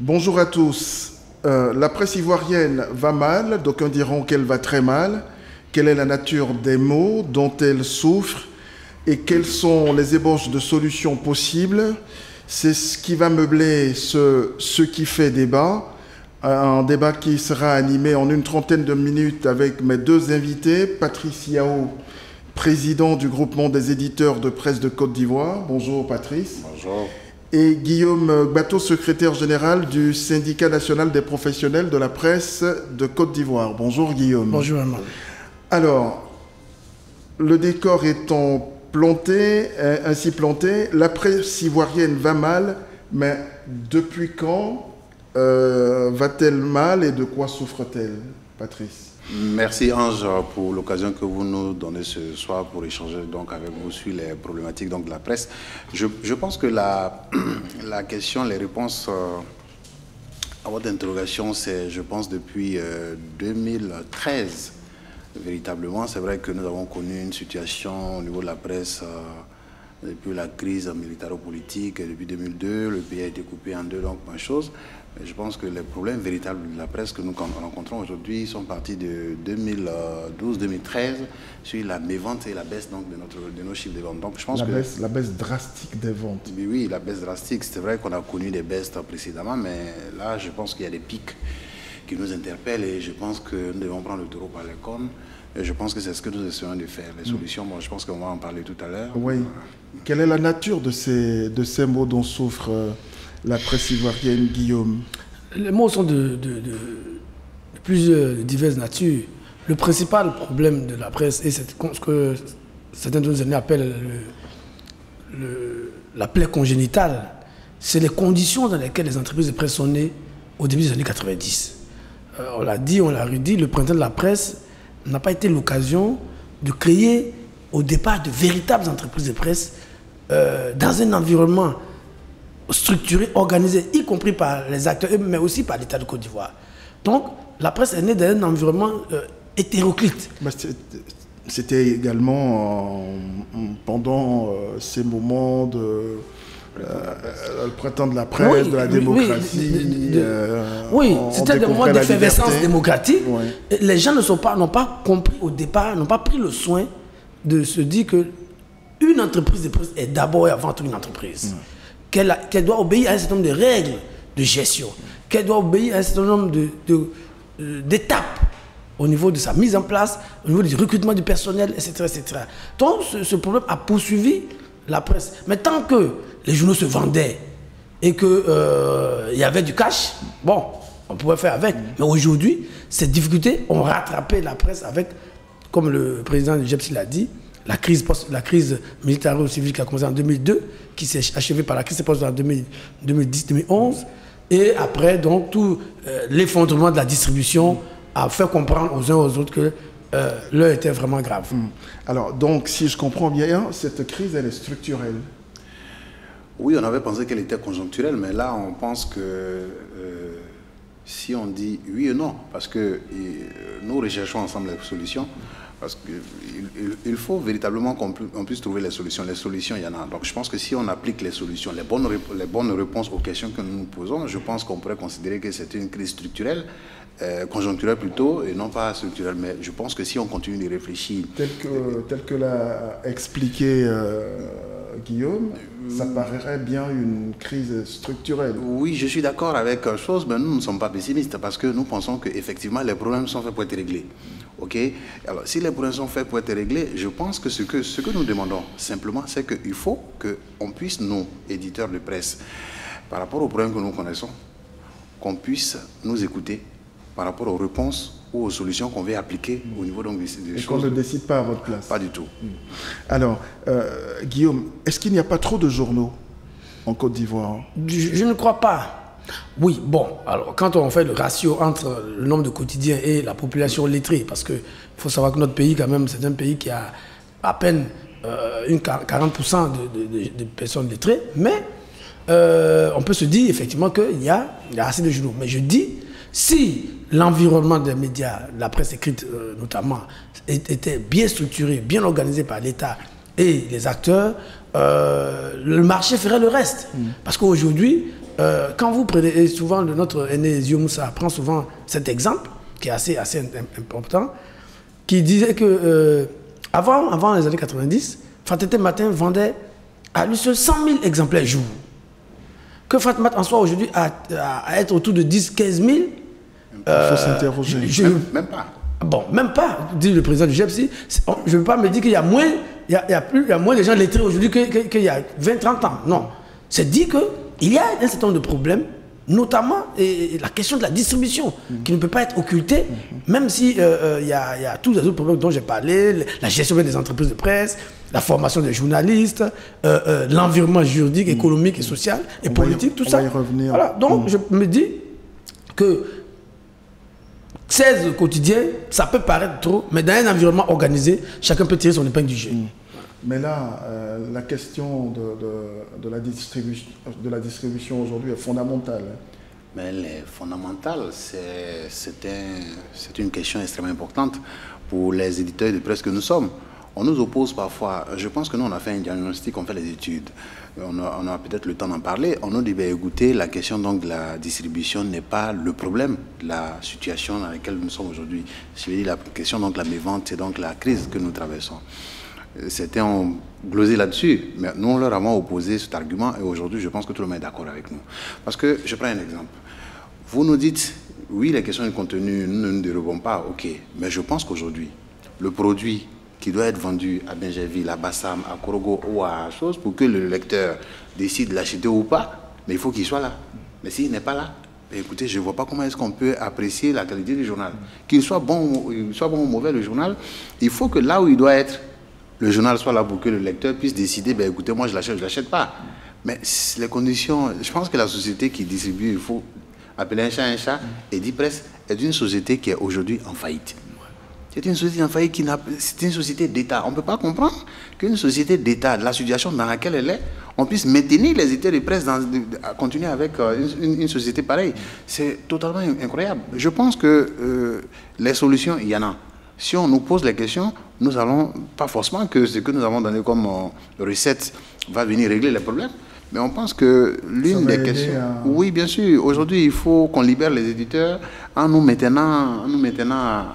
Bonjour à tous. La presse ivoirienne va mal, d'aucuns diront qu'elle va très mal. Quelle est la nature des maux dont elle souffre et quelles sont les ébauches de solutions possibles? C'est ce qui va meubler ce qui fait débat. Un débat qui sera animé en une trentaine de minutes avec mes deux invités. Patrice Yao, président du groupement des éditeurs de presse de Côte d'Ivoire. Bonjour Patrice. Bonjour. Et Guillaume Bateau, secrétaire général du syndicat national des professionnels de la presse de Côte d'Ivoire. Bonjour Guillaume. Bonjour Armand. Alors, le décor étant ainsi planté, la presse ivoirienne va mal, mais depuis quand va-t-elle mal et de quoi souffre-t-elle, Patrice? Merci Ange pour l'occasion que vous nous donnez ce soir pour échanger donc avec vous sur les problématiques donc, de la presse. Je pense que la question, les réponses à votre interrogation, c'est, je pense, depuis 2013. Véritablement, c'est vrai que nous avons connu une situation au niveau de la presse depuis la crise militaro-politique. Depuis 2002, le pays a été coupé en deux, donc plein de choses. Mais je pense que les problèmes véritables de la presse que nous rencontrons aujourd'hui sont partis de 2012-2013 sur la mévente et la baisse donc, de nos chiffres de vente. Donc, je pense la baisse drastique des ventes. Oui, la baisse drastique. C'est vrai qu'on a connu des baisses précédemment, mais là, je pense qu'il y a des pics qui nous interpellent et je pense que nous devons prendre le taureau par les cornes. Et je pense que c'est ce que nous essayons de faire. Les solutions, bon, je pense qu'on va en parler tout à l'heure. Oui. Quelle est la nature de ces maux dont souffre la presse ivoirienne, Guillaume? Les maux sont de plusieurs diverses natures. Le principal problème de la presse, et c'est ce que certains de nos amis appellent la plaie congénitale, c'est les conditions dans lesquelles les entreprises de presse sont nées au début des années 90. On l'a dit, on l'a redit, le printemps de la presse n'a pas été l'occasion de créer au départ de véritables entreprises de presse dans un environnement structuré, organisé, y compris par les acteurs, mais aussi par l'État de Côte d'Ivoire. Donc, la presse est née dans un environnement hétéroclite. C'était également pendant ces moments de... le printemps de la presse, oui, de la démocratie. Oui, c'était des moments d'effervescence démocratique. Oui. Les gens n'ont pas compris au départ, n'ont pas pris le soin de se dire qu'une entreprise de presse est d'abord et avant tout une entreprise. Qu'elle doit obéir à un certain nombre de règles de gestion, qu'elle doit obéir à un certain nombre d'étapes au niveau de sa mise en place, au niveau du recrutement du personnel, etc. etc. Donc ce problème a poursuivi la presse. Mais tant que les journaux se vendaient et qu'il y avait du cash, bon, on pouvait faire avec. Mais aujourd'hui, ces difficultés ont rattrapé la presse avec, comme le président de GEPSI l'a dit, la crise militaro-civile qui a commencé en 2002, qui s'est achevée par la crise post en 2010-2011. Et après, donc, tout l'effondrement de la distribution a fait comprendre aux uns aux autres que l'heure était vraiment grave. Alors, donc, si je comprends bien, cette crise, elle est structurelle. Oui, on avait pensé qu'elle était conjoncturelle, mais là, on pense que si on dit oui et non, parce que nous recherchons ensemble les solutions, parce qu'il faut véritablement qu'on puisse trouver les solutions. Les solutions, il y en a. Donc, je pense que si on applique les solutions, les bonnes réponses aux questions que nous nous posons, je pense qu'on pourrait considérer que c'est une crise structurelle, conjoncturelle plutôt, et non pas structurelle. Mais je pense que si on continue de réfléchir... Tel que l'a expliqué Guillaume, ça paraîtrait bien une crise structurelle. Oui, je suis d'accord avec quelque chose, mais nous ne sommes pas pessimistes parce que nous pensons qu'effectivement, les problèmes sont faits pour être réglés. Ok. Alors, si les problèmes sont faits pour être réglés, je pense que ce que nous demandons simplement, c'est qu'il faut qu'on puisse, nous, éditeurs de presse, par rapport aux problèmes que nous connaissons, qu'on puisse nous écouter par rapport aux réponses ou aux solutions qu'on veut appliquer au niveau donc, des choses. Et qu'on ne décide pas à votre place. Pas du tout. Alors, Guillaume, est-ce qu'il n'y a pas trop de journaux en Côte d'Ivoire? Je ne crois pas. Oui, bon, alors quand on fait le ratio entre le nombre de quotidiens et la population lettrée, parce qu'il faut savoir que notre pays, quand même, c'est un pays qui a à peine 40% de personnes lettrées, mais on peut se dire effectivement qu'il y a assez de journaux. Mais je dis, si l'environnement des médias, la presse écrite notamment, était bien structuré, bien organisé par l'État et les acteurs, le marché ferait le reste. Parce qu'aujourd'hui, quand vous prenez, et souvent notre aîné Zio Moussa prend souvent cet exemple, qui est assez important, qui disait que avant les années 90, Fatete Matin vendait à lui seul 100 000 exemplaires jour. Que Fatmat en soit aujourd'hui à être autour de 10-15 000. Il faut s'interroger. Même pas. Bon, même pas, dit le président du GEPSI. Je ne veux pas me dire qu'il y a moins, il y a moins de gens lettrés aujourd'hui qu'il y a 20-30 ans. Non. C'est dit qu'il y a un certain nombre de problèmes, notamment la question de la distribution, qui ne peut pas être occultée, même si il y a tous les autres problèmes dont j'ai parlé, la gestion des entreprises de presse, la formation des journalistes, l'environnement juridique, économique et social et politique, tout ça. On va y revenir. Voilà. Donc, je me dis que 16 quotidiens, ça peut paraître trop, mais dans un environnement organisé, chacun peut tirer son épingle du jeu. Mais là, la question de la distribution aujourd'hui est fondamentale. Mais elle est fondamentale. C'est une question extrêmement importante pour les éditeurs de presse que nous sommes. On nous oppose parfois, je pense que nous on a fait un diagnostic, on fait les études, on a peut-être le temps d'en parler, on nous dit, ben, écoutez, la question donc de la distribution n'est pas le problème de la situation dans laquelle nous sommes aujourd'hui. Je veux dire, la question donc de la mévente, c'est donc la crise que nous traversons. C'était en glosé là-dessus, mais nous on leur avons opposé cet argument et aujourd'hui je pense que tout le monde est d'accord avec nous. Parce que, je prends un exemple, vous nous dites, oui les questions de contenu, nous ne nous dérobons pas, ok, mais je pense qu'aujourd'hui, le produit qui doit être vendu à Benjerville, à Bassam, à Korogo ou à chose pour que le lecteur décide de l'acheter ou pas, mais il faut qu'il soit là. Mais s'il n'est pas là, ben écoutez, je ne vois pas comment est-ce qu'on peut apprécier la qualité du journal. Qu'il soit bon ou mauvais le journal, il faut que là où il doit être, le journal soit là pour que le lecteur puisse décider, ben écoutez, moi je l'achète, je ne l'achète pas. Mais les conditions, je pense que la société qui distribue, il faut appeler un chat, et Edipresse est une société qui est aujourd'hui en faillite. C'est une société en faillite c'est une société d'État. On ne peut pas comprendre qu'une société d'État, de la situation dans laquelle elle est, on puisse maintenir les éditeurs de presse, à continuer avec une société pareille. C'est totalement incroyable. Je pense que les solutions, il y en a. Si on nous pose les questions, nous allons, pas forcément que ce que nous avons donné comme recette va venir régler les problèmes, mais on pense que l'une des questions... Oui, bien sûr. Aujourd'hui, il faut qu'on libère les éditeurs en nous maintenant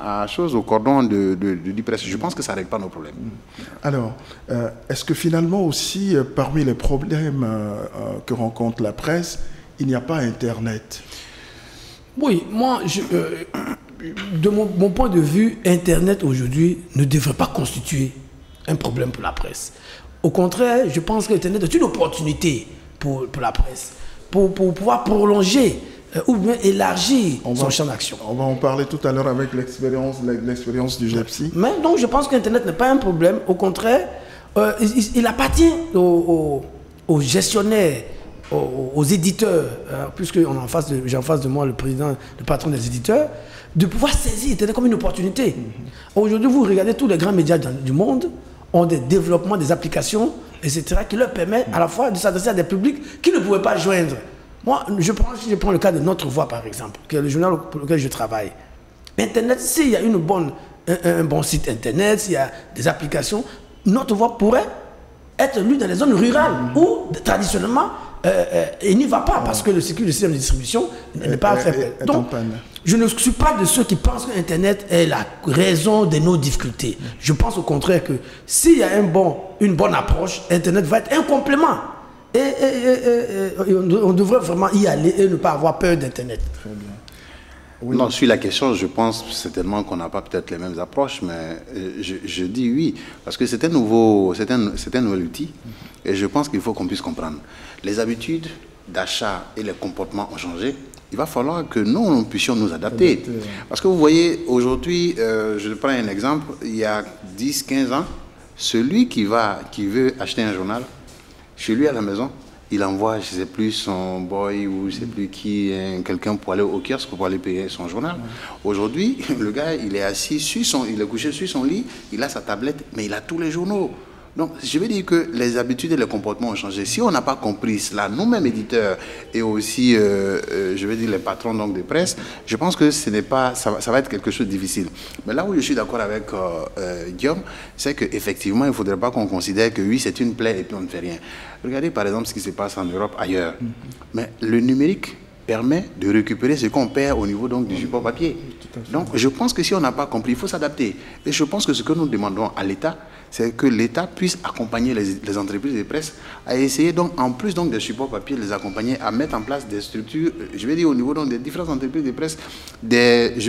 à chose au cordon de presse. Je pense que ça ne règle pas nos problèmes. Alors, est-ce que finalement aussi, parmi les problèmes que rencontre la presse, il n'y a pas Internet? Oui, moi, de mon point de vue, Internet aujourd'hui ne devrait pas constituer un problème pour la presse. Au contraire, je pense que Internet est une opportunité pour la presse, pour pouvoir prolonger ou bien élargir son champ d'action. On va en parler tout à l'heure avec l'expérience du GEPSI. Mais donc je pense qu'Internet n'est pas un problème. Au contraire, il appartient aux gestionnaires, aux éditeurs, puisque j'ai en face de moi le patron des éditeurs, de pouvoir saisir Internet comme une opportunité. Aujourd'hui, vous regardez tous les grands médias du monde, ont des développements, des applications, etc., qui leur permettent à la fois de s'adresser à des publics qui ne pouvaient pas joindre. Moi, je prends le cas de Notre Voix, par exemple, qui est le journal pour lequel je travaille. Internet, s'il y a un bon site Internet, s'il y a des applications, Notre Voix pourrait être lu dans les zones rurales où, traditionnellement, il n'y va pas parce que le système de distribution n'est pas fait. Donc, je ne suis pas de ceux qui pensent que Internet est la raison de nos difficultés. Je pense au contraire que s'il y a une bonne approche, Internet va être un complément. Et on devrait vraiment y aller et ne pas avoir peur d'Internet. Très bien. Oui. Non, sur la question, je pense certainement qu'on n'a pas peut-être les mêmes approches, mais je dis oui, parce que c'est un nouvel outil, et je pense qu'il faut qu'on puisse comprendre. Les habitudes d'achat et les comportements ont changé. Il va falloir que nous puissions nous adapter. Parce que vous voyez, aujourd'hui, je prends un exemple, il y a 10-15 ans, celui qui veut acheter un journal, chez lui à la maison, il envoie, je ne sais plus, son boy ou je ne sais plus qui, quelqu'un pour aller au kiosque pour aller payer son journal. Aujourd'hui, le gars, il est assis il est couché sur son lit, il a sa tablette, mais il a tous les journaux. Donc, je veux dire que les habitudes et les comportements ont changé. Si on n'a pas compris cela, nous-mêmes éditeurs et aussi, je veux dire, les patrons donc, de presse, je pense que ce n'est pas, ça va être quelque chose de difficile. Mais là où je suis d'accord avec Guillaume, c'est qu'effectivement, il ne faudrait pas qu'on considère que oui, c'est une plaie et puis on ne fait rien. Regardez par exemple ce qui se passe en Europe, ailleurs. Mais le numérique permet de récupérer ce qu'on perd au niveau donc, du support papier. Donc, je pense que si on n'a pas compris, il faut s'adapter. Et je pense que ce que nous demandons à l'État, c'est que l'État puisse accompagner les entreprises de presse à essayer, donc, en plus donc, des supports papier, les accompagner à mettre en place des structures, je vais dire au niveau donc, des différentes entreprises de presse, je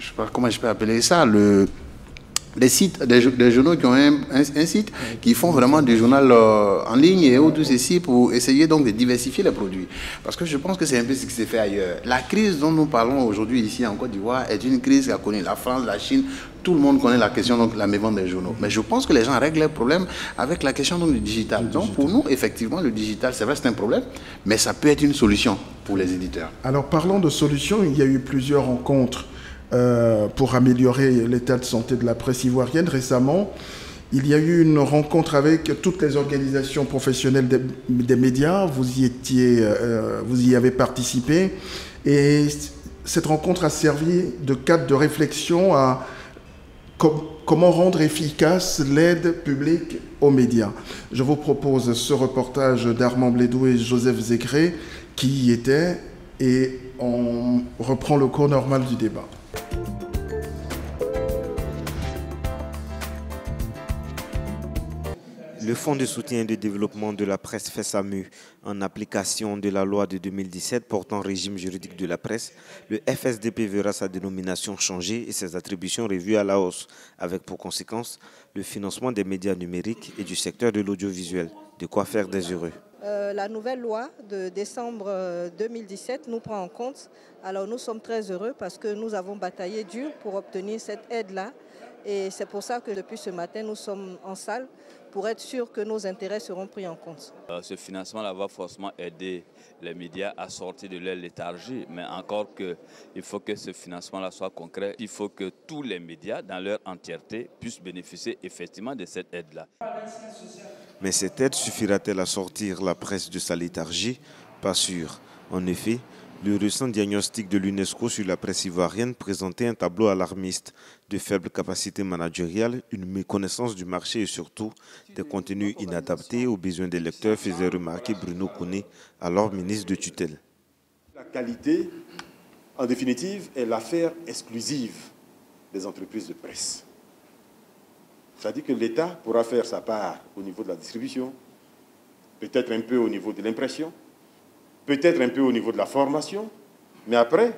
sais pas comment je peux appeler ça, des sites, des journaux qui ont un site, qui font vraiment du journal en ligne et tout ceci pour essayer donc de diversifier les produits. Parce que je pense que c'est un peu ce qui s'est fait ailleurs. La crise dont nous parlons aujourd'hui ici en Côte d'Ivoire est une crise qui a connu la France, la Chine, tout le monde connaît la question donc la mévente des journaux. Mais je pense que les gens règlent leurs problèmes avec la question donc, du digital. Donc pour nous, effectivement, le digital, c'est vrai, c'est un problème, mais ça peut être une solution pour les éditeurs. Alors parlant de solutions, il y a eu plusieurs rencontres pour améliorer l'état de santé de la presse ivoirienne. Récemment, il y a eu une rencontre avec toutes les organisations professionnelles des médias. Vous y avez participé. Et cette rencontre a servi de cadre de réflexion à comment rendre efficace l'aide publique aux médias. Je vous propose ce reportage d'Armand Blédou et Joseph Zégré qui y étaient et on reprend le cours normal du débat. Le Fonds de soutien et de développement de la presse FESAMU, en application de la loi de 2017 portant régime juridique de la presse, le FSDP verra sa dénomination changer et ses attributions revues à la hausse, avec pour conséquence le financement des médias numériques et du secteur de l'audiovisuel. De quoi faire des heureux. La nouvelle loi de décembre 2017 nous prend en compte. Alors nous sommes très heureux parce que nous avons bataillé dur pour obtenir cette aide-là. Et c'est pour ça que depuis ce matin, nous sommes en salle pour être sûr que nos intérêts seront pris en compte. Ce financement-là va forcément aider les médias à sortir de leur léthargie, mais encore qu'il faut que ce financement-là soit concret. Il faut que tous les médias, dans leur entièreté, puissent bénéficier effectivement de cette aide-là. Mais cette aide suffira-t-elle à sortir la presse de sa léthargie? Pas sûr. En effet, le récent diagnostic de l'UNESCO sur la presse ivoirienne présentait un tableau alarmiste de faible capacité managériale, une méconnaissance du marché et surtout des contenus inadaptés aux besoins des lecteurs, faisait remarquer Bruno Kouné, alors ministre de tutelle. La qualité, en définitive, est l'affaire exclusive des entreprises de presse. C'est-à-dire que l'État pourra faire sa part au niveau de la distribution, peut-être un peu au niveau de l'impression, peut-être un peu au niveau de la formation, mais après,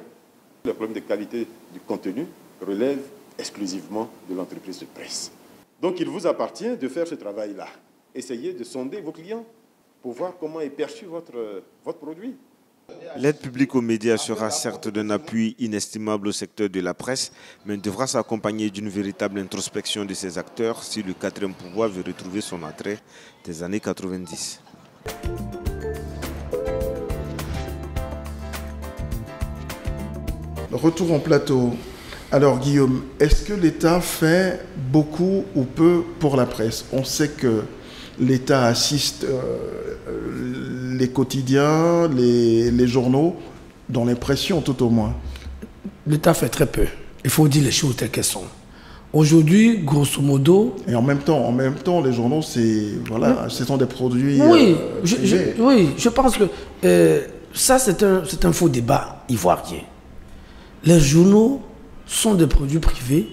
le problème de qualité du contenu relève exclusivement de l'entreprise de presse. Donc il vous appartient de faire ce travail-là. Essayez de sonder vos clients pour voir comment est perçu votre produit. L'aide publique aux médias sera certes d'un appui inestimable au secteur de la presse, mais devra s'accompagner d'une véritable introspection de ses acteurs si le quatrième pouvoir veut retrouver son attrait des années 90. Retour en plateau. Alors Guillaume, est-ce que l'État fait beaucoup ou peu pour la presse? On sait que l'État assiste les quotidiens, les journaux, dans l'impression tout au moins. L'État fait très peu. Il faut dire les choses telles qu'elles sont. Aujourd'hui, grosso modo... Et en même temps les journaux, ce sont des produits... Oui, je pense que ça, c'est un faux débat ivoirien. Les journaux sont des produits privés,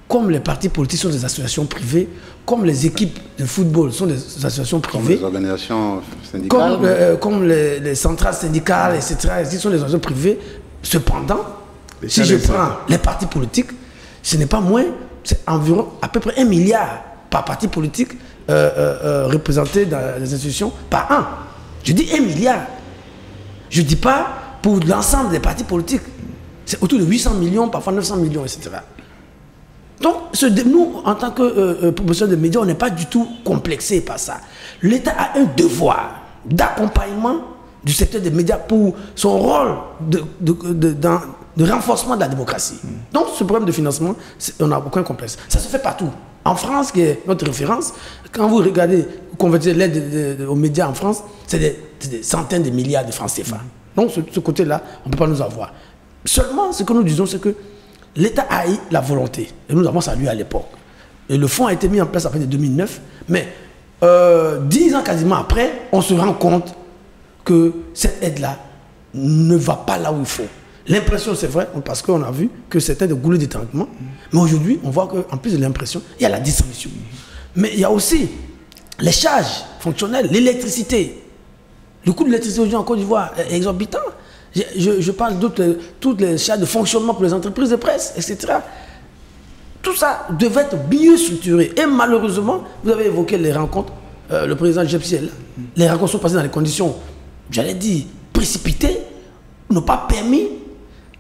comme les partis politiques sont des associations privées, comme les équipes de football sont des associations privées. Comme les organisations syndicales. Comme les centrales syndicales, etc. Ils sont des associations privées. Cependant, si je prends les partis politiques, ce n'est pas moins, c'est environ à peu près 1 milliard par parti politique représenté dans les institutions par an. Je dis 1 milliard. Je ne dis pas pour l'ensemble des partis politiques. C'est autour de 800 millions, parfois 900 millions, etc. Donc, nous, en tant que professionnels de médias, on n'est pas du tout complexés par ça. L'État a un devoir d'accompagnement du secteur des médias pour son rôle de renforcement de la démocratie. Donc, ce problème de financement, on n'a aucun complexe. Ça se fait partout. En France, qui est notre référence, quand vous regardez, vous convertissez l'aide aux médias en France, c'est des centaines de milliards de francs CFA. Donc ce côté-là, on ne peut pas nous avoir. Seulement, ce que nous disons, c'est que l'État a eu la volonté. Et nous avons salué à l'époque. Et le fonds a été mis en place après 2009. Mais 10 ans quasiment après, on se rend compte que cette aide-là ne va pas là où il faut. L'impression, c'est vrai, parce qu'on a vu que c'était des goulets d'étranglement. Mais aujourd'hui, on voit qu'en plus de l'impression, il y a la distribution. Mais il y a aussi les charges fonctionnelles, l'électricité. Le coût de l'électricité aujourd'hui en Côte d'Ivoire est exorbitant. Je parle de toutes les charges de fonctionnement pour les entreprises de presse, etc. Tout ça devait être mieux structuré. Et malheureusement, vous avez évoqué les rencontres, le président Jepsi est là. Les rencontres sont passées dans des conditions, j'allais dire, précipitées, n'ont pas permis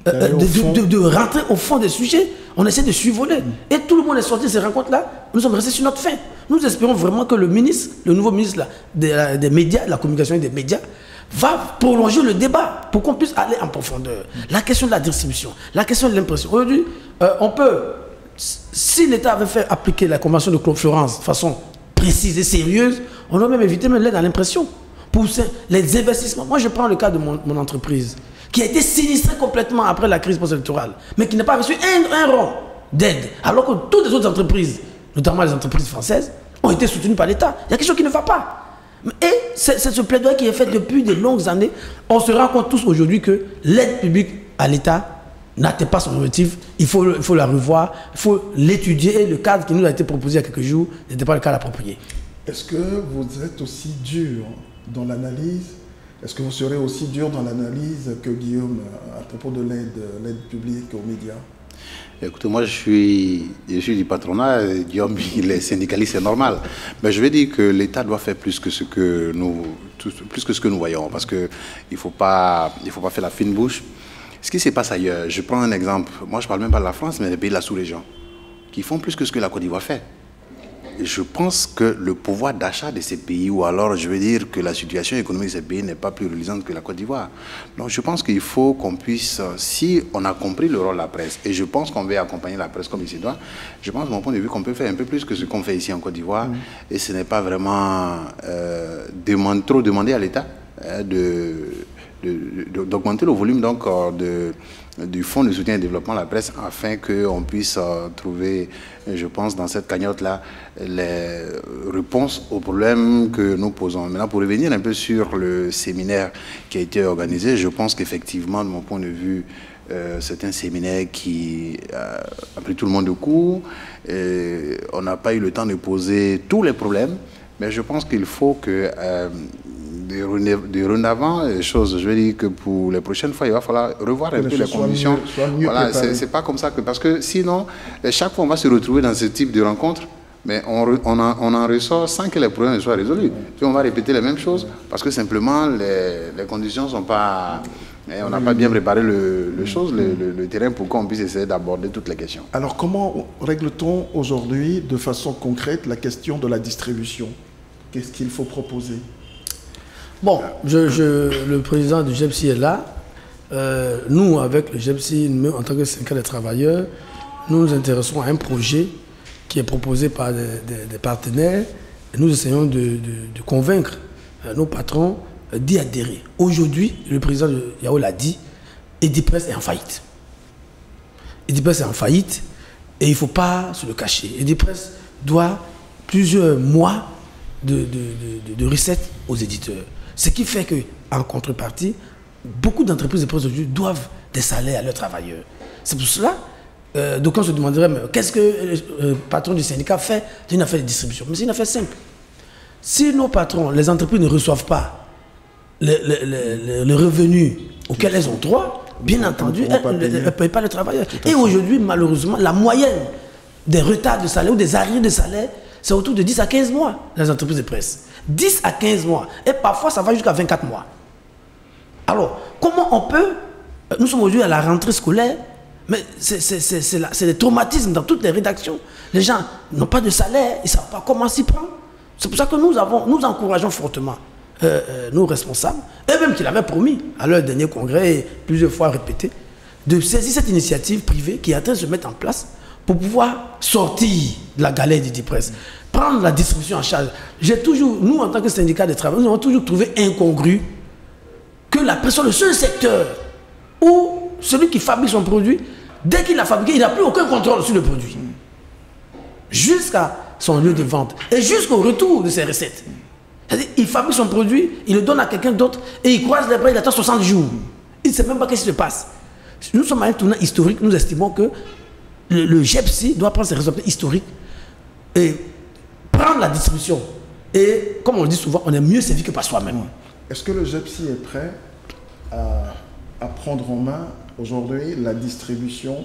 de rentrer au fond des sujets. On essaie de survoler. Et tout le monde est sorti de ces rencontres-là. Nous sommes restés sur notre faim. Nous espérons vraiment que le nouveau ministre là, des médias, de la communication et des médias, va prolonger le débat pour qu'on puisse aller en profondeur. La question de la distribution, la question de l'impression. Aujourd'hui, on peut, si l'État avait fait appliquer la convention de Claude Florence de façon précise et sérieuse, on aurait même évité l'aide à l'impression. Pour les investissements. Moi, je prends le cas de mon entreprise, qui a été sinistrée complètement après la crise post-électorale, mais qui n'a pas reçu un rond d'aide, alors que toutes les autres entreprises, notamment les entreprises françaises, ont été soutenues par l'État. Il y a quelque chose qui ne va pas. Et c'est ce plaidoyer qui est fait depuis de longues années. On se rend compte tous aujourd'hui que l'aide publique à l'État n'atteint pas son objectif. Il faut la revoir, il faut l'étudier. Et le cadre qui nous a été proposé il y a quelques jours n'était pas le cadre approprié. Est-ce que vous êtes aussi dur dans l'analyse? Est-ce que vous serez aussi dur dans l'analyse que Guillaume à propos de l'aide publique aux médias? Écoutez, moi je suis du patronat, Guillaume il est syndicaliste, c'est normal. Mais je vais dire que l'État doit faire plus que ce que nous voyons, parce qu'il ne faut pas faire la fine bouche. Ce qui se passe ailleurs, je prends un exemple, moi je ne parle même pas de la France, mais des pays de la sous-région, qui font plus que ce que la Côte d'Ivoire fait. Je pense que le pouvoir d'achat de ces pays, ou alors je veux dire que la situation économique de ces pays n'est pas plus reluisante que la Côte d'Ivoire. Donc je pense qu'il faut qu'on puisse, si on a compris le rôle de la presse, et je pense qu'on veut accompagner la presse comme il se doit, je pense de mon point de vue qu'on peut faire un peu plus que ce qu'on fait ici en Côte d'Ivoire, et ce n'est pas vraiment trop demander à l'État d'augmenter le volume donc, du Fonds de soutien et développement de la presse afin qu'on puisse trouver, je pense, dans cette cagnotte-là, les réponses aux problèmes que nous posons. Maintenant, pour revenir un peu sur le séminaire qui a été organisé, je pense qu'effectivement, de mon point de vue, c'est un séminaire qui a pris tout le monde de court. On n'a pas eu le temps de poser tous les problèmes, mais je pense qu'il faut que... de renavant les choses. Je veux dire que pour les prochaines fois, il va falloir revoir un peu les conditions. Voilà, c'est pas comme ça que... Parce que sinon, chaque fois, on va se retrouver dans ce type de rencontre, mais on en ressort sans que les problèmes soient résolus. Puis on va répéter les mêmes choses parce que simplement, les conditions ne sont pas... on n'a pas bien préparé le terrain pour qu'on puisse essayer d'aborder toutes les questions. Alors, comment règle-t-on aujourd'hui, de façon concrète, la question de la distribution? Qu'est-ce qu'il faut proposer? Bon, le président du Jepsi est là. Nous, avec le Jepsi, en tant que syndicat des travailleurs, nous nous intéressons à un projet qui est proposé par des partenaires. Et nous essayons de convaincre nos patrons d'y adhérer. Aujourd'hui, le président Yao l'a dit, Edipresse est en faillite. Edipresse est en faillite et il ne faut pas se le cacher. Edipresse doit plusieurs mois de recettes aux éditeurs. Ce qui fait qu'en contrepartie, beaucoup d'entreprises de presse aujourd'hui doivent des salaires à leurs travailleurs. C'est pour cela, d'aucuns se demanderaient, mais qu'est-ce que le patron du syndicat fait d'une affaire de distribution? Mais c'est une affaire simple. Si nos patrons, les entreprises ne reçoivent pas les revenus auxquels elles ont droit, bien entendu, elles ne payent pas les travailleurs. Et aujourd'hui, malheureusement, la moyenne des retards de salaire ou des arriérés de salaire, c'est autour de 10 à 15 mois, les entreprises de presse. 10 à 15 mois. Et parfois, ça va jusqu'à 24 mois. Alors, comment on peut... Nous sommes aujourd'hui à la rentrée scolaire, mais c'est des traumatismes dans toutes les rédactions. Les gens n'ont pas de salaire, ils ne savent pas comment s'y prendre. C'est pour ça que nous encourageons fortement nos responsables, eux-mêmes qui l'avaient promis à leur dernier congrès, et plusieurs fois répété, de saisir cette initiative privée qui est en train de se mettre en place pour pouvoir sortir de la galère d'Idipresse, prendre la distribution en charge. Nous, en tant que syndicat de travail, nous avons toujours trouvé incongru que la presse soit le seul secteur où celui qui fabrique son produit, dès qu'il l'a fabriqué, il n'a plus aucun contrôle sur le produit. Jusqu'à son lieu de vente et jusqu'au retour de ses recettes. C'est-à-dire, il fabrique son produit, il le donne à quelqu'un d'autre et il croise les bras, il attend 60 jours. Il ne sait même pas ce qui se passe. Nous sommes à un tournant historique, nous estimons que le GEPSI doit prendre ses responsabilités historiques et prendre la distribution. Et comme on le dit souvent, on est mieux servi que par soi-même. Est-ce que le GEPSI est prêt à prendre en main aujourd'hui la distribution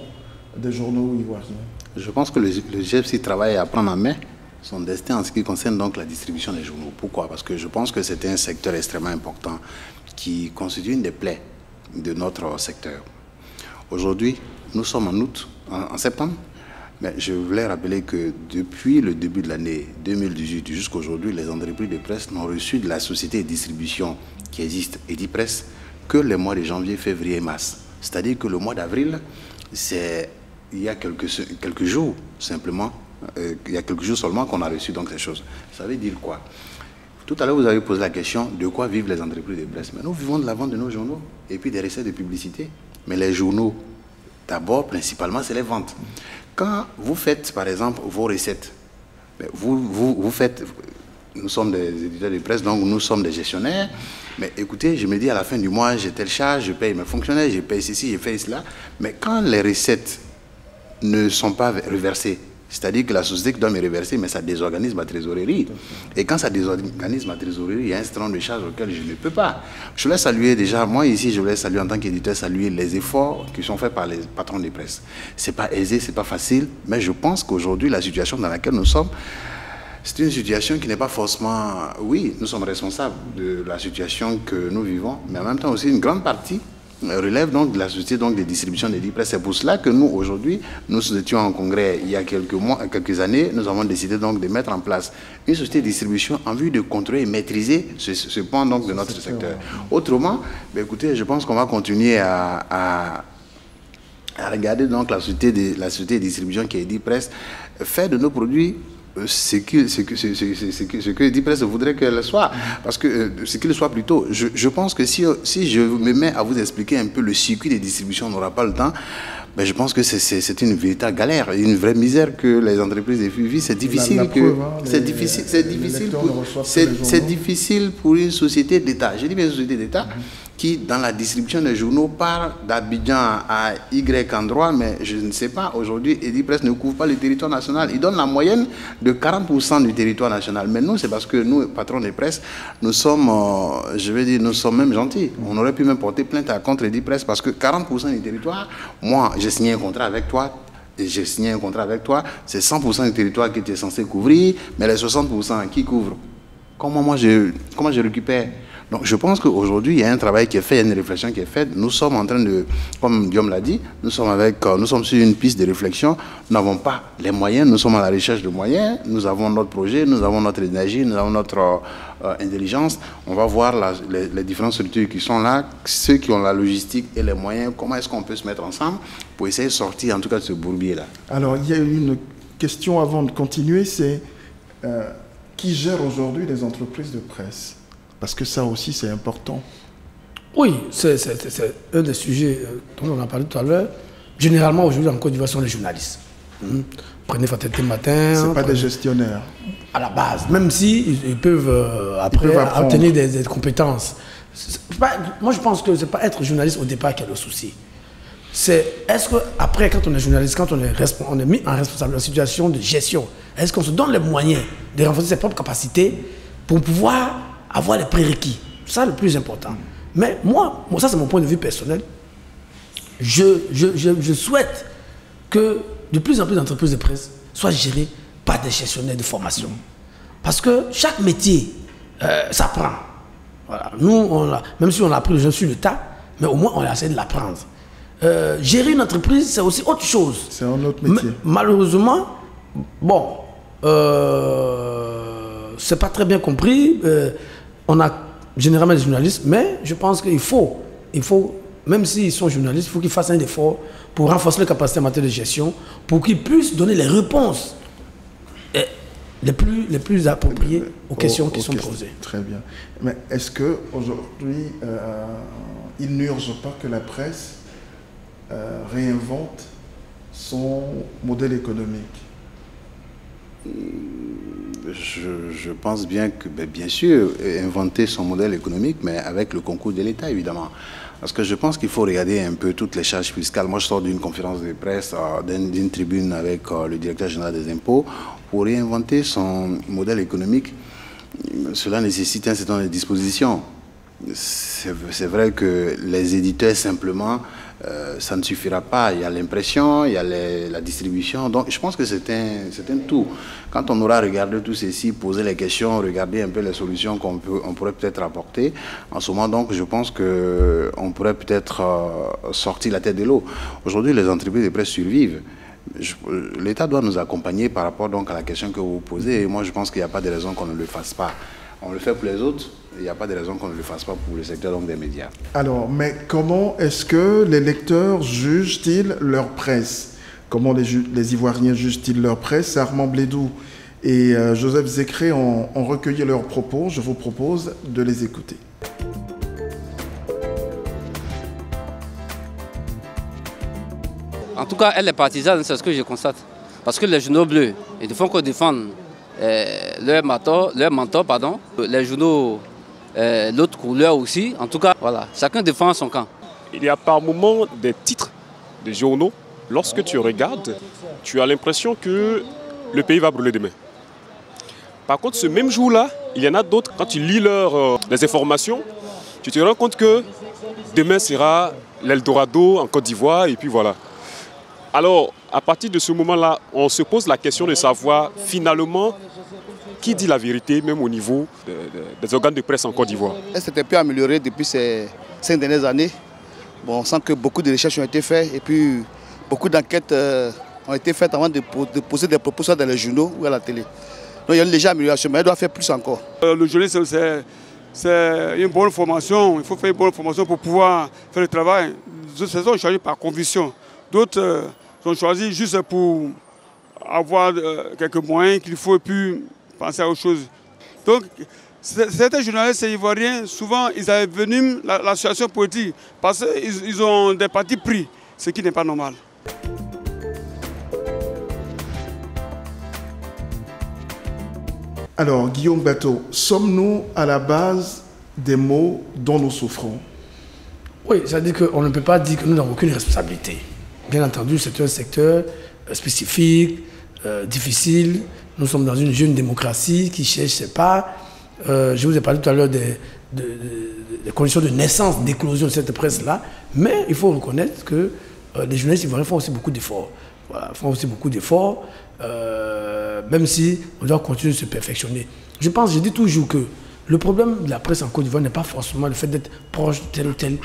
des journaux ivoiriens? Je pense que le GEPSI travaille à prendre en main son destin en ce qui concerne donc la distribution des journaux. Pourquoi? Parce que je pense que c'est un secteur extrêmement important qui constitue une des plaies de notre secteur. Aujourd'hui, nous sommes en août, en septembre, mais je voulais rappeler que depuis le début de l'année 2018 jusqu'à aujourd'hui, les entreprises de presse n'ont reçu de la société de distribution qui existe, Edipresse, que les mois de janvier, février et mars. C'est-à-dire que le mois d'avril, c'est il y a quelques jours simplement, il y a quelques jours seulement qu'on a reçu donc ces choses. Ça veut dire quoi? Tout à l'heure, vous avez posé la question de quoi vivent les entreprises de presse. Mais nous vivons de la vente de nos journaux et puis des recettes de publicité. Mais les journaux, d'abord, principalement, c'est les ventes. Quand vous faites, par exemple, vos recettes, vous faites... Nous sommes des éditeurs de presse, donc nous sommes des gestionnaires. Mais écoutez, je me dis à la fin du mois, j'ai telle charge, je paye mes fonctionnaires, je paye ceci, je fais cela. Mais quand les recettes ne sont pas reversées, c'est-à-dire que la société qui doit me reverser, mais ça désorganise ma trésorerie. Et quand ça désorganise ma trésorerie, il y a un certain nombre de charges auxquelles je ne peux pas. Je voulais saluer déjà, moi ici, je voulais saluer en tant qu'éditeur, saluer les efforts qui sont faits par les patrons de presse. Ce n'est pas aisé, ce n'est pas facile, mais je pense qu'aujourd'hui, la situation dans laquelle nous sommes, c'est une situation qui n'est pas forcément... Oui, nous sommes responsables de la situation que nous vivons, mais en même temps aussi une grande partie relève donc de la société donc de distribution d'Edipresse. C'est pour cela que nous, aujourd'hui, nous étions en congrès il y a quelques années, nous avons décidé donc de mettre en place une société de distribution en vue de contrôler et maîtriser ce point donc de notre secteur. Autrement, ben écoutez, je pense qu'on va continuer à regarder donc la société de distribution qui est Edipresse, faire de nos produits ce que Edipresse voudrait qu'elle soit, parce que ce qu'il soit plutôt. Je pense que si je me mets à vous expliquer un peu le circuit de distribution, on n'aura pas le temps. Mais je pense que c'est une véritable galère, une vraie misère que les entreprises vivent. C'est difficile difficile pour une société d'État. Je dis bien une société d'État qui, dans la distribution des journaux, part d'Abidjan à Y endroit, mais je ne sais pas, aujourd'hui, Edipresse ne couvre pas le territoire national. Il donne la moyenne de 40% du territoire national. Mais nous, c'est parce que nous, patrons de presse, nous sommes, je vais dire, nous sommes même gentils. On aurait pu même porter plainte contre Edipresse parce que 40% du territoire, moi, j'ai signé un contrat avec toi, c'est 100% du territoire qui était censé couvrir, mais les 60% qui couvrent, comment je récupère? Donc je pense qu'aujourd'hui, il y a un travail qui est fait, il y a une réflexion qui est faite. Nous sommes en train de, comme Guillaume l'a dit, nous sommes sur une piste de réflexion. Nous n'avons pas les moyens, nous sommes à la recherche de moyens. Nous avons notre projet, nous avons notre énergie, nous avons notre intelligence. On va voir les différentes structures qui sont là, ceux qui ont la logistique et les moyens. Comment est-ce qu'on peut se mettre ensemble pour essayer de sortir en tout cas de ce bourbier-là? Alors, il y a une question avant de continuer, c'est qui gère aujourd'hui les entreprises de presse? Parce que ça aussi, c'est important. Oui, c'est un des sujets dont on a parlé tout à l'heure. Généralement, aujourd'hui, en Côte d'Ivoire, sont les journalistes. Prenez Fraternité Matin. Ce n'est pas des gestionnaires. À la base, même si ils peuvent après obtenir des compétences. Moi, je pense que ce n'est pas être journaliste au départ qui est le souci. C'est est-ce qu'après, quand on est journaliste, quand on est mis en responsable en situation de gestion, est-ce qu'on se donne les moyens de renforcer ses propres capacités pour pouvoir avoir les prérequis? C'est ça le plus important. Mais moi, ça c'est mon point de vue personnel, je souhaite que de plus en plus d'entreprises de presse soient gérées par des gestionnaires de formation. Parce que chaque métier s'apprend. Voilà. Nous, même si on a appris le jeu sur le tas, mais au moins on a essayé de l'apprendre. Gérer une entreprise, c'est aussi autre chose. C'est un autre métier. Malheureusement, bon, c'est pas très bien compris. On a généralement des journalistes, mais je pense qu'il faut même s'ils sont journalistes, il faut qu'ils fassent un effort pour renforcer leur capacité en matière de gestion, pour qu'ils puissent donner les réponses les plus appropriées aux questions qui sont posées. Très bien. Mais est-ce qu'aujourd'hui, il n'urge pas que la presse réinvente son modèle économique? Je pense bien que, bien sûr, inventer son modèle économique, mais avec le concours de l'État, évidemment. Parce que je pense qu'il faut regarder un peu toutes les charges fiscales. Moi, je sors d'une conférence de presse, d'une tribune avec le directeur général des impôts. Pour réinventer son modèle économique, cela nécessite un certain nombre de dispositions. C'est vrai que les éditeurs, simplement, ça ne suffira pas. Il y a l'impression, il y a la distribution. Donc, je pense que c'est un tout. Quand on aura regardé tout ceci, posé les questions, regardé un peu les solutions qu'on pourrait peut-être apporter, en ce moment, donc, je pense qu'on pourrait peut-être sortir la tête de l'eau. Aujourd'hui, les entreprises de presse survivent. L'État doit nous accompagner par rapport donc à la question que vous posez. Et moi, je pense qu'il n'y a pas de raison qu'on ne le fasse pas. On le fait pour les autres, il n'y a pas de raison qu'on ne le fasse pas pour le secteur donc, des médias. Alors, mais comment est-ce que les lecteurs jugent-ils leur presse? Comment les Ivoiriens jugent-ils leur presse? Armand Blédou et Joseph Zécré ont recueilli leurs propos. Je vous propose de les écouter. En tout cas, elle est partisane, c'est ce que je constate. Parce que les journaux bleus, ils font que défendre leur mentor, pardon. Les journaux, l'autre couleur aussi. En tout cas, voilà, chacun défend son camp. Il y a par moments des titres de journaux. Lorsque tu regardes, tu as l'impression que le pays va brûler demain. Par contre, ce même jour-là, il y en a d'autres, quand tu lis les informations, tu te rends compte que demain sera l'Eldorado en Côte d'Ivoire, et puis voilà. Alors, à partir de ce moment-là, on se pose la question de savoir finalement qui dit la vérité, même au niveau des organes de presse en Côte d'Ivoire. Elle s'était peu améliorée depuis ces 5 dernières années. Bon, on sent que beaucoup de recherches ont été faites et puis beaucoup d'enquêtes ont été faites avant de poser des propositions dans les journaux ou à la télé. Donc il y a une légère amélioration, mais elle doit faire plus encore. Le journalisme, c'est une bonne formation. Il faut faire une bonne formation pour pouvoir faire le travail. D'autres sont choisis par conviction. D'autres sont choisis juste pour avoir quelques moyens qu'il faut et puis penser à autre chose. Donc, certains journalistes ivoiriens, souvent, ils avaient venu la situation politique parce qu'ils ont des partis pris, ce qui n'est pas normal. Alors, Guillaume Bateau, sommes-nous à la base des maux dont nous souffrons? Oui, c'est-à-dire qu'on ne peut pas dire que nous n'avons aucune responsabilité. Bien entendu, c'est un secteur spécifique, difficile. Nous sommes dans une jeune démocratie qui cherche ses pas. Je vous ai parlé tout à l'heure des conditions de naissance, d'éclosion de cette presse-là. Mais il faut reconnaître que les journalistes ivoiriens font aussi beaucoup d'efforts. Voilà, font aussi beaucoup d'efforts, même si on doit continuer de se perfectionner. Je dis toujours que le problème de la presse en Côte d'Ivoire n'est pas forcément le fait d'être proche de tel ou tel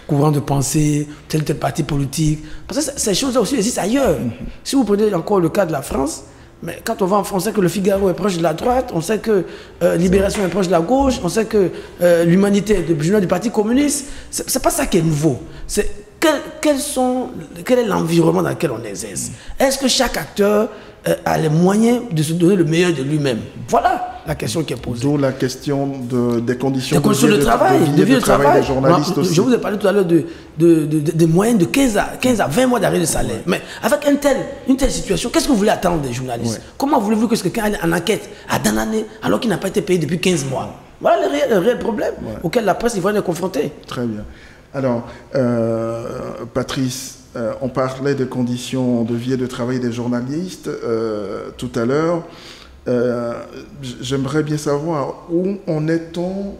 courant de pensée, tel ou tel parti politique. Parce que ces choses-là aussi existent ailleurs. Si vous prenez encore le cas de la France, mais quand on va en France, on sait que le Figaro est proche de la droite, on sait que Libération est proche de la gauche, on sait que l'Humanité est du journal du Parti communiste. C'est pas ça qui est nouveau. C'est quel est l'environnement dans lequel on exerce? Est-ce que chaque acteur a les moyens de se donner le meilleur de lui-même? Voilà la question qui est posée. D'où la question des conditions de travail, de vie de travail des journalistes aussi. Je vous ai parlé tout à l'heure des moyens de 15 à 20 mois d'arrêt de salaire. Mais avec une telle situation, qu'est-ce que vous voulez attendre des journalistes? Comment voulez-vous que quelqu'un aille en enquête à Danané alors qu'il n'a pas été payé depuis 15 mois? Voilà le réel problème auquel la presse ivoirienne est confrontée. Très bien. Alors, Patrice, on parlait des conditions de vie et de travail des journalistes tout à l'heure. J'aimerais bien savoir où en est-on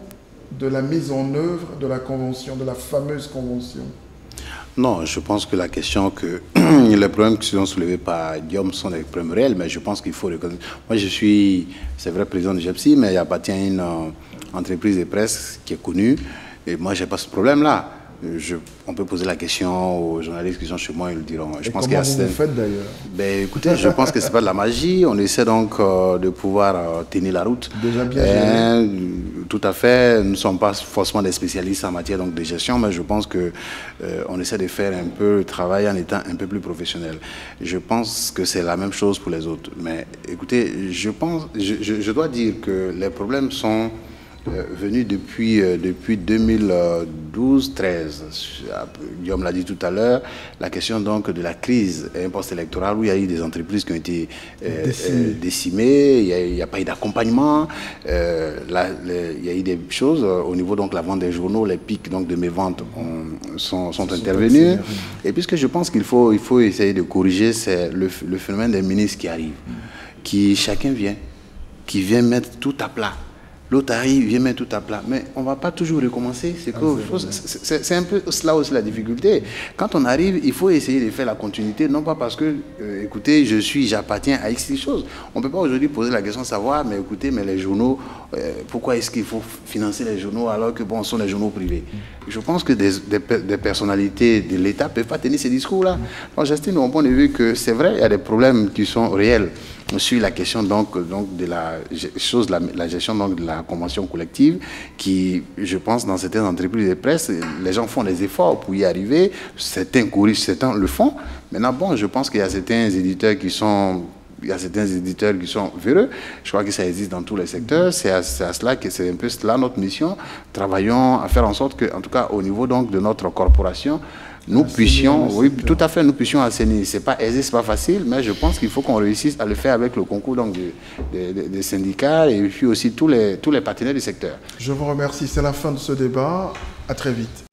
de la mise en œuvre de la convention, de la fameuse convention? Non, je pense que la question que les problèmes qui sont soulevés par Guillaume sont des problèmes réels, mais je pense qu'il faut reconnaître. Moi, je suis, c'est vrai, président de GEPSI, mais j'appartiens à une entreprise de presse qui est connue, et moi, je n'ai pas ce problème-là. On peut poser la question aux journalistes qui sont chez moi, ils le diront. Je pense comment vous faites d'ailleurs? Ben, écoutez, je pense que ce n'est pas de la magie. On essaie donc de pouvoir tenir la route. Déjà bien géré. tout à fait. Nous ne sommes pas forcément des spécialistes en matière donc, de gestion, mais je pense qu'on essaie de faire un peu le travail en étant un peu plus professionnel. Je pense que c'est la même chose pour les autres. Mais écoutez, je dois dire que les problèmes sont venus depuis 2012-13. Guillaume l'a dit tout à l'heure, la question donc de la crise post-électorale où il y a eu des entreprises qui ont été décimées, il n'y a pas eu d'accompagnement, il y a eu des choses au niveau donc la vente des journaux, les pics donc de mes ventes sont intervenus. Et puisque je pense qu'il faut essayer de corriger, c'est le phénomène des ministres qui arrivent, qui chacun vient, qui vient mettre tout à plat. L'autre arrive, vient mettre tout à plat. Mais on ne va pas toujours recommencer. C'est un peu cela aussi la difficulté. Quand on arrive, il faut essayer de faire la continuité, non pas parce que, écoutez, j'appartiens à X choses. On ne peut pas aujourd'hui poser la question de savoir, mais écoutez, mais les journaux, pourquoi est-ce qu'il faut financer les journaux alors que bon, ce sont les journaux privés? Je pense que des personnalités de l'État ne peuvent pas tenir ces discours-là. Donc j'estime de mon point de vue que c'est vrai, il y a des problèmes qui sont réels sur la question donc de la gestion donc de la convention collective qui, je pense, dans certaines entreprises de presse, les gens font des efforts pour y arriver, certains corrigent, certains le font. Maintenant, bon, je pense qu'il y a certains éditeurs qui sont véreux. Je crois que ça existe dans tous les secteurs. C'est à cela que c'est un peu cela notre mission. Travaillons à faire en sorte que, en tout cas, au niveau donc de notre corporation, nous puissions, oui, tout à fait, nous puissions assainir. C'est pas aisé, c'est pas facile, mais je pense qu'il faut qu'on réussisse à le faire avec le concours donc des syndicats et puis aussi tous les partenaires du secteur. Je vous remercie. C'est la fin de ce débat. À très vite.